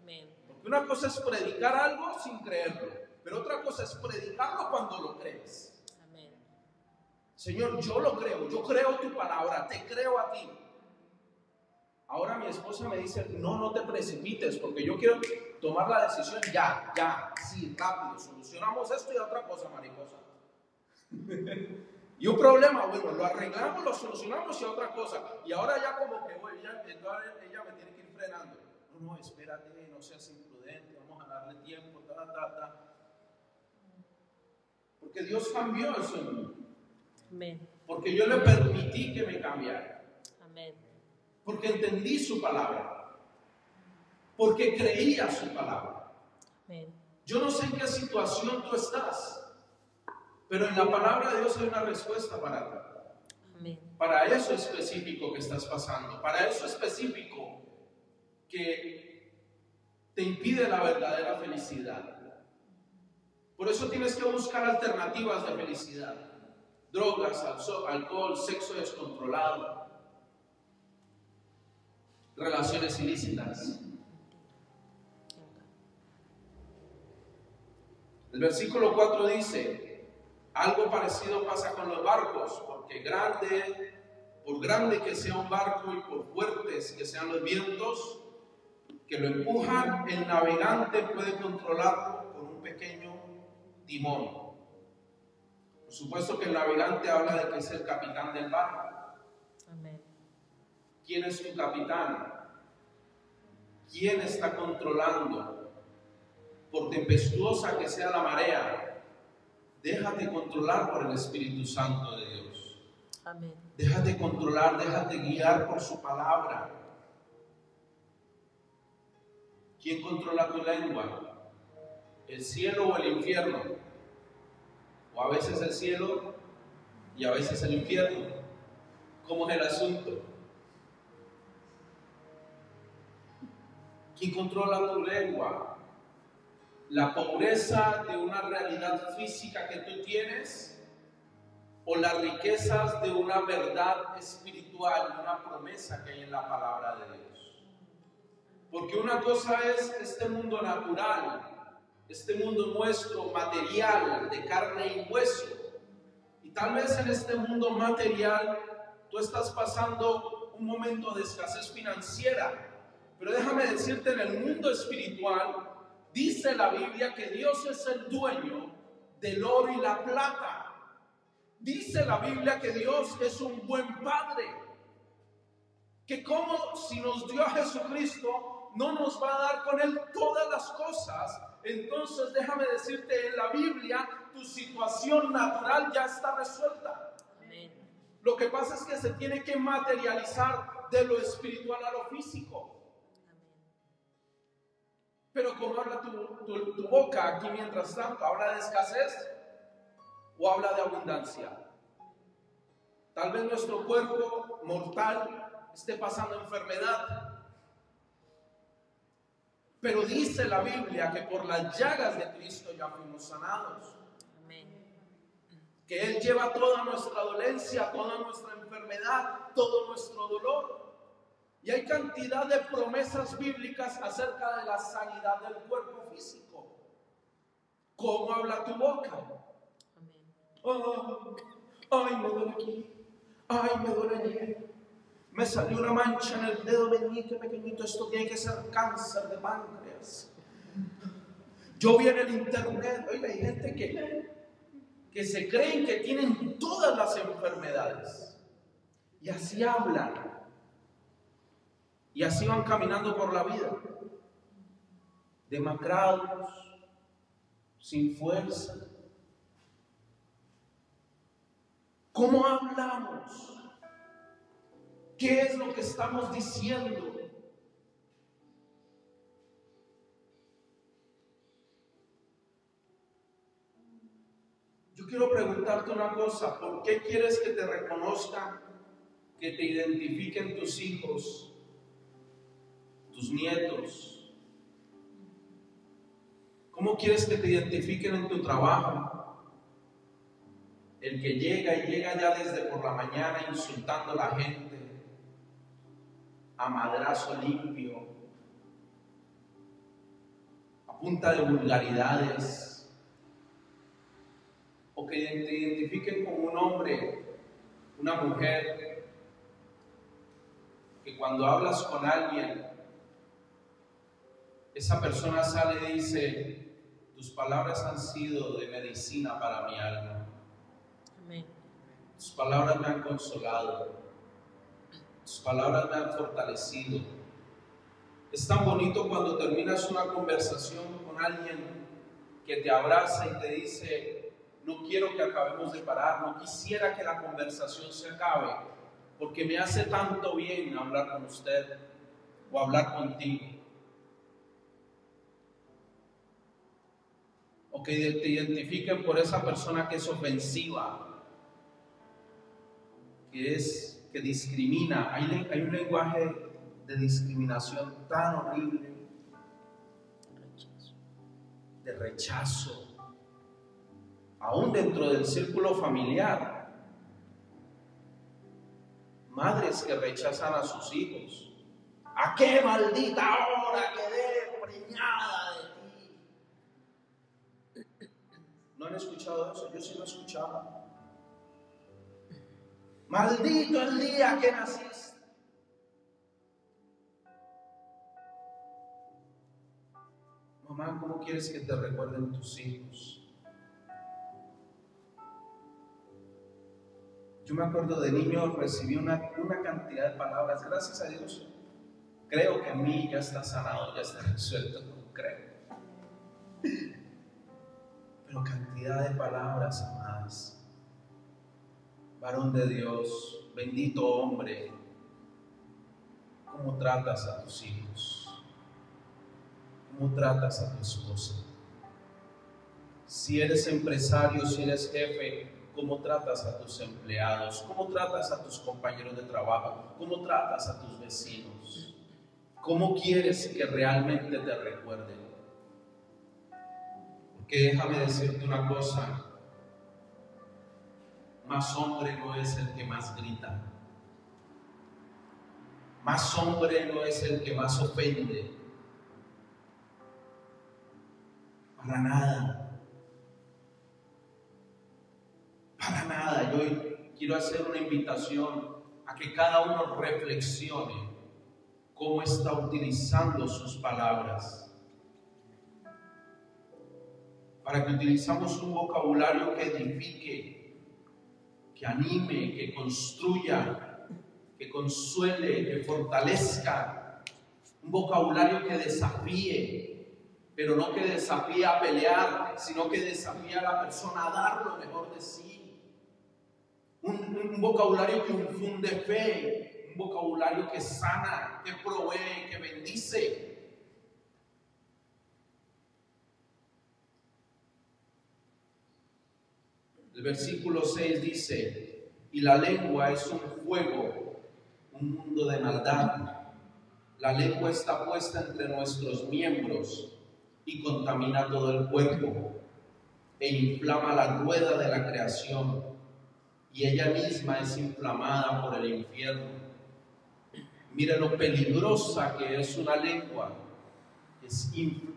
Amén. Porque una cosa es predicar algo sin creerlo, pero otra cosa es predicarlo cuando lo crees. Amén. Señor, yo lo creo, yo creo tu palabra, te creo a ti. Ahora mi esposa me dice, no te precipites, porque yo quiero tomar la decisión ya, sí, rápido, solucionamos esto y otra cosa, mariposa. Y un problema, bueno, lo arreglamos, lo solucionamos y otra cosa. Y ahora ya como que ella me tiene que ir frenando. No, espérate, no seas imprudente, vamos a darle tiempo, Porque Dios cambió eso en mí. Amén. Porque yo le permití que me cambiara. Amén. Porque entendí su palabra. Porque creía su palabra. Amén. Yo no sé en qué situación tú estás, pero en la palabra de Dios hay una respuesta para ti. Amén. Para eso específico que estás pasando, para eso específico que te impide la verdadera felicidad. Por eso tienes que buscar alternativas de felicidad. Drogas, alcohol, sexo descontrolado, relaciones ilícitas. El versículo 4 dice, algo parecido pasa con los barcos, porque por grande que sea un barco y por fuertes que sean los vientos que lo empujan, el navegante puede controlarlo con un pequeño timón. Por supuesto que el navegante habla de que es el capitán del barco. Amén. ¿Quién es tu capitán? ¿Quién está controlando? Por tempestuosa que sea la marea, déjate controlar por el Espíritu Santo de Dios. Amén. Déjate controlar, déjate guiar por su palabra. ¿Quién controla tu lengua? ¿El cielo o el infierno? O a veces el cielo y a veces el infierno. ¿Cómo es el asunto? ¿Quién controla tu lengua? ¿La pobreza de una realidad física que tú tienes? ¿O las riquezas de una verdad espiritual, una promesa que hay en la palabra de Dios? Porque una cosa es este mundo natural, este mundo nuestro material, de carne y hueso. Y tal vez en este mundo material tú estás pasando un momento de escasez financiera. Pero déjame decirte, en el mundo espiritual, dice la Biblia que Dios es el dueño del oro y la plata. Dice la Biblia que Dios es un buen padre. Que como si nos dio a Jesucristo, no nos va a dar con Él todas las cosas. Entonces déjame decirte, en la Biblia tu situación natural ya está resuelta. Amén. Lo que pasa es que se tiene que materializar de lo espiritual a lo físico. Pero ¿cómo habla tu boca aquí mientras tanto? ¿Habla de escasez o habla de abundancia? Tal vez nuestro cuerpo mortal esté pasando enfermedad. Pero dice la Biblia que por las llagas de Cristo ya fuimos sanados. Amén. Que Él lleva toda nuestra dolencia, toda nuestra enfermedad, todo nuestro dolor. Y hay cantidad de promesas bíblicas acerca de la sanidad del cuerpo físico. ¿Cómo habla tu boca? Amén. Ay, me duele aquí. Ay, me duele allí. Me salió una mancha en el dedo meñique pequeñito. Esto tiene que ser cáncer de páncreas. Yo vi en el internet, oiga, hay gente que se creen que tienen todas las enfermedades. Y así hablan. Y así van caminando por la vida, demacrados, sin fuerza. ¿Cómo hablamos? ¿Qué es lo que estamos diciendo? Yo quiero preguntarte una cosa, ¿por qué quieres que te reconozcan, que te identifiquen tus hijos, tus nietos? ¿Cómo quieres que te identifiquen en tu trabajo? El que llega y llega ya desde por la mañana insultando a la gente, a madrazo limpio, a punta de vulgaridades. O que te identifiquen como un hombre, una mujer, que cuando hablas con alguien, esa persona sale y dice: tus palabras han sido de medicina para mi alma. Amén. Tus palabras me han consolado. Tus palabras me han fortalecido. Es tan bonito cuando terminas una conversación con alguien que te abraza y te dice: no quiero que acabemos de parar, no quisiera que la conversación se acabe, porque me hace tanto bien hablar con usted o hablar contigo. O que te identifiquen por esa persona que es ofensiva, que discrimina. Hay un lenguaje de discriminación tan horrible, de rechazo, aún dentro del círculo familiar. Madres que rechazan a sus hijos. ¿A qué maldita hora quedé preñada de ti? ¿No han escuchado eso? Yo sí lo he escuchado. Maldito el día que naciste. Mamá, ¿cómo quieres que te recuerden tus hijos? Yo me acuerdo de niño, recibí una cantidad de palabras, gracias a Dios. Creo que en mí ya está sanado, ya está resuelto, creo. Pero cantidad de palabras, amadas. Varón de Dios, bendito hombre, ¿cómo tratas a tus hijos? ¿Cómo tratas a tu esposa? Si eres empresario, si eres jefe, ¿cómo tratas a tus empleados? ¿Cómo tratas a tus compañeros de trabajo? ¿Cómo tratas a tus vecinos? ¿Cómo quieres que realmente te recuerden? Porque déjame decirte una cosa, más hombre no es el que más grita, más hombre no es el que más ofende, para nada. Para nada. Yo quiero hacer una invitación a que cada uno reflexione cómo está utilizando sus palabras. Para que utilizamos un vocabulario que edifique, que anime, que construya, que consuele, que fortalezca. Un vocabulario que desafíe, pero no que desafíe a pelear, sino que desafíe a la persona a dar lo mejor de sí. Un vocabulario que infunde fe, un vocabulario que sana, que provee, que bendice. El versículo 6 dice: y la lengua es un fuego, un mundo de maldad. La lengua está puesta entre nuestros miembros y contamina todo el cuerpo e inflama la rueda de la creación, y ella misma es inflamada por el infierno. Mira lo peligrosa que es una lengua.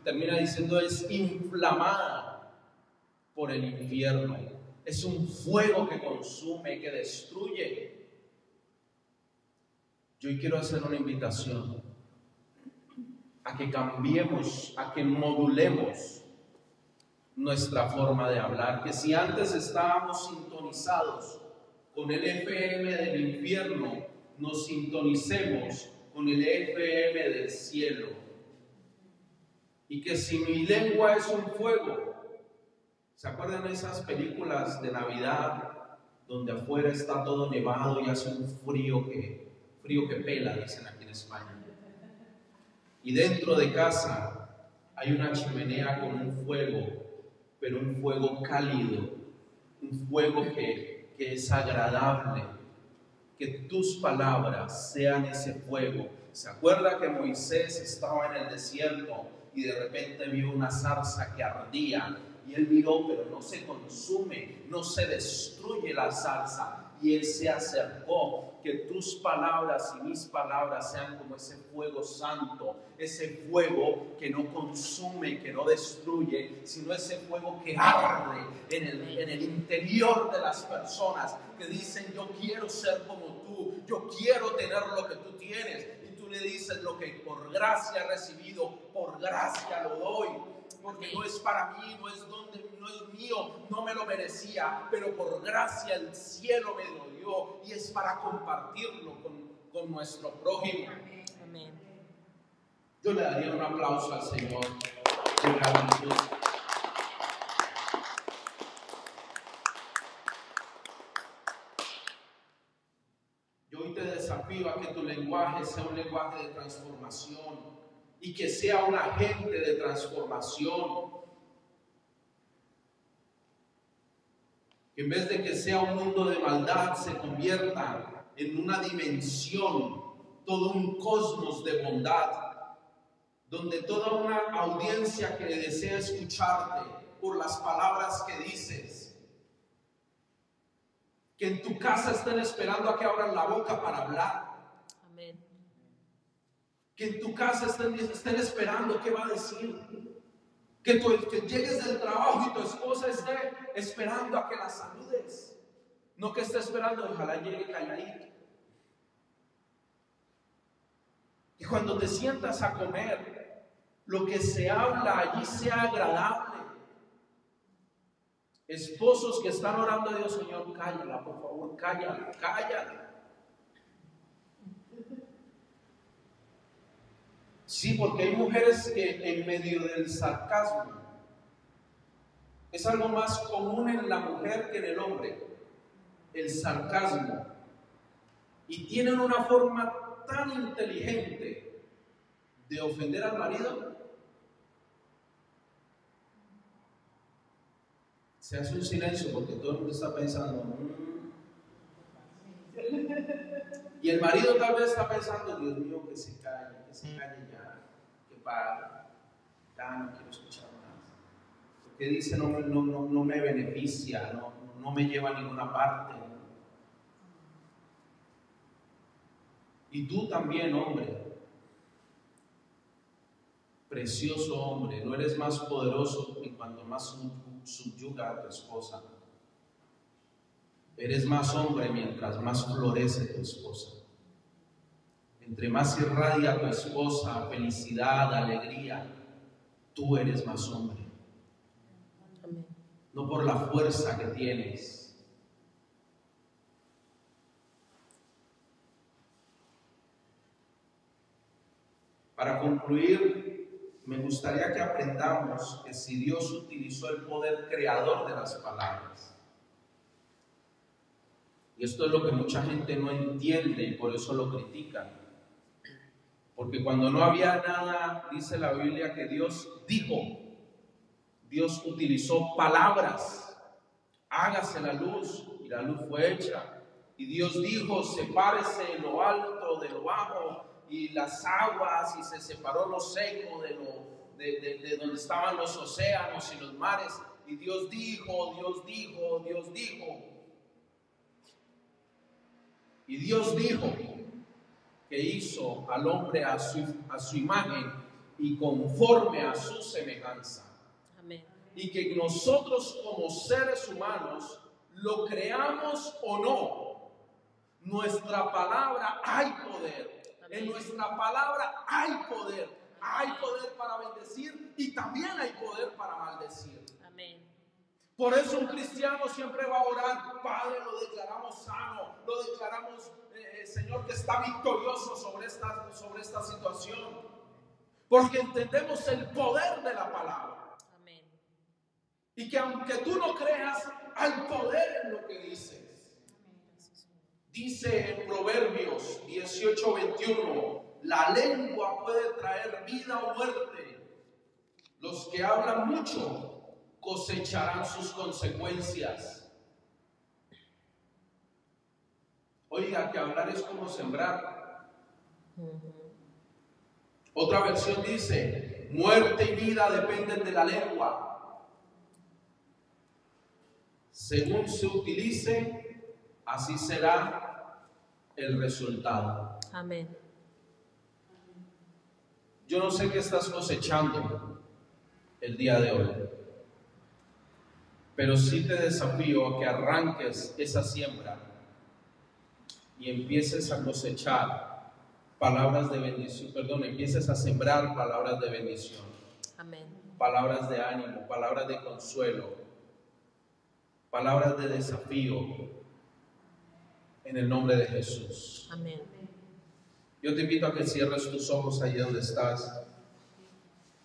Termina diciendo: es inflamada por el infierno. Es un fuego que consume, que destruye. Yo hoy quiero hacer una invitación a que cambiemos, a que modulemos nuestra forma de hablar. Que si antes estábamos sintonizados con el FM del infierno, nos sintonicemos con el FM del cielo. Y que si mi lengua es un fuego, ¿se acuerdan de esas películas de Navidad donde afuera está todo nevado y hace un frío que pela, dicen aquí en España. Y dentro de casa hay una chimenea con un fuego, pero un fuego cálido, un fuego que es agradable. Que tus palabras sean ese fuego. ¿Se acuerda que Moisés estaba en el desierto y de repente vio una zarza que ardía? Y él miró, pero no se consume, no se destruye la zarza. Y él se acercó. Que tus palabras y mis palabras sean como ese fuego santo, ese fuego que no consume, que no destruye, sino ese fuego que arde en el interior de las personas, que dicen: yo quiero ser como tú, yo quiero tener lo que tú tienes. Y tú le dices: lo que por gracia he recibido, por gracia lo doy. Porque no es para mí, no es mío, no me lo merecía, pero por gracia el cielo me lo dio y es para compartirlo con nuestro prójimo. Amén. Yo le daría un aplauso al Señor de gratitud. Yo hoy te desafío a que tu lenguaje sea un lenguaje de transformación y que sea un agente de transformación. Que en vez de que sea un mundo de maldad, se convierta en una dimensión, todo un cosmos de bondad, donde toda una audiencia que desea escucharte por las palabras que dices, que en tu casa estén esperando a que abran la boca para hablar. Amén. Que en tu casa estén esperando qué va a decir. Que llegues del trabajo y tu esposa esté esperando a que la saludes. No que esté esperando, ojalá llegue calladito. Y cuando te sientas a comer, lo que se habla allí sea agradable. Esposos que están orando a Dios: Señor, cállala, por favor, cállala, cállala. Sí, porque hay mujeres que en medio del sarcasmo, es algo más común en la mujer que en el hombre, el sarcasmo, y tienen una forma tan inteligente de ofender al marido. Se hace un silencio porque todo el mundo está pensando y el marido tal vez está pensando: Dios mío, que se calle ya, que pare, ya no quiero escuchar más, porque dice no me beneficia, no me lleva a ninguna parte. Y tú también, hombre, precioso hombre, no eres más poderoso que cuanto más subyuga a tu esposa. Eres más hombre mientras más florece tu esposa. Entre más irradia tu esposa felicidad, alegría, tú eres más hombre. Amén. No por la fuerza que tienes. Para concluir, me gustaría que aprendamos que si Dios utilizó el poder creador de las palabras, y esto es lo que mucha gente no entiende y por eso lo critican, porque cuando no había nada, dice la Biblia que Dios dijo, Dios utilizó palabras: hágase la luz, y la luz fue hecha. Y Dios dijo: sepárese lo alto de lo bajo, y las aguas, y se separó lo seco de donde estaban los océanos y los mares. Y Dios dijo. Y Dios dijo que hizo al hombre a su imagen y conforme a su semejanza. Amén. Y que nosotros como seres humanos, lo creamos o no, nuestra palabra hay poder. Amén. En nuestra palabra hay poder. Hay poder para bendecir y también hay poder para maldecir. Amén. Por eso un cristiano siempre va a orar: Padre, lo declaramos sano, lo declaramos, Señor, que está victorioso sobre esta situación. Porque entendemos el poder de la palabra. Amén. Y que aunque tú no creas, hay poder en lo que dices. Dice en Proverbios 18:21, la lengua puede traer vida o muerte. Los que hablan mucho cosecharán sus consecuencias. Oiga, que hablar es como sembrar. Otra versión dice, muerte y vida dependen de la lengua. Según se utilice, así será el resultado. Amén. Yo no sé qué estás cosechando el día de hoy, pero sí te desafío a que arranques esa siembra y empieces a cosechar palabras de bendición, empieces a sembrar palabras de bendición. Amén. Palabras de ánimo, palabras de consuelo, palabras de desafío, en el nombre de Jesús. Amén. Yo te invito a que cierres tus ojos allí donde estás.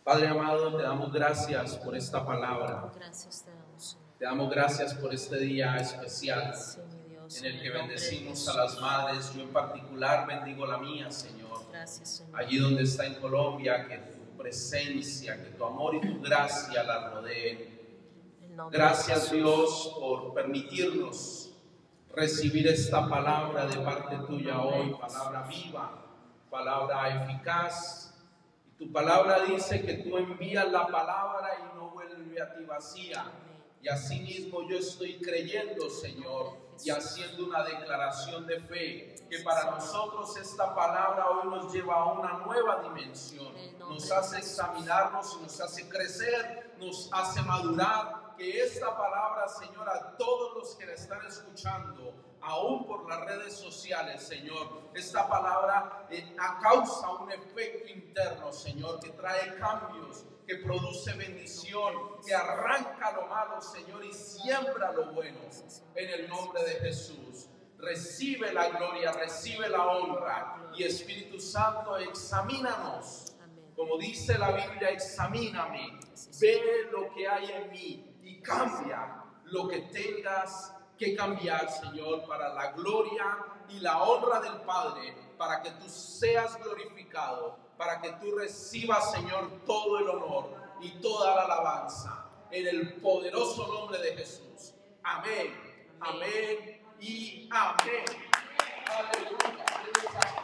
Padre amado, te damos gracias por esta palabra. Gracias te damos, Señor. Te damos gracias por este día especial Sí, mi Dios, en el que nombre de bendecimos Jesús. a las madres. Yo en particular bendigo la mía, Señor. Gracias, Señor. Allí donde está en Colombia, que tu presencia, que tu amor y tu gracia la rodeen. En nombre de Gracias, Jesús. Dios, por permitirnos recibir esta palabra de parte tuya hoy, palabra viva, palabra eficaz. Y tu palabra dice que tú envías la palabra y no vuelve a ti vacía. Y así mismo yo estoy creyendo, Señor, y haciendo una declaración de fe, que para nosotros esta palabra hoy nos lleva a una nueva dimensión. Nos hace examinarnos y nos hace crecer, nos hace madurar. Que esta palabra, Señor, a todos los que la están escuchando, aún por las redes sociales, Señor, esta palabra causa un efecto interno, Señor, que trae cambios, que produce bendición, que arranca lo malo, Señor, y siembra lo bueno. En el nombre de Jesús, recibe la gloria, recibe la honra. Y Espíritu Santo, examínanos. Como dice la Biblia, examíname, ve lo que hay en mí y cambia lo que tengas que cambiar, Señor, para la gloria y la honra del Padre, para que tú seas glorificado, para que tú recibas, Señor, todo el honor y toda la alabanza, en el poderoso nombre de Jesús. Amén, amén y amén. Aleluya.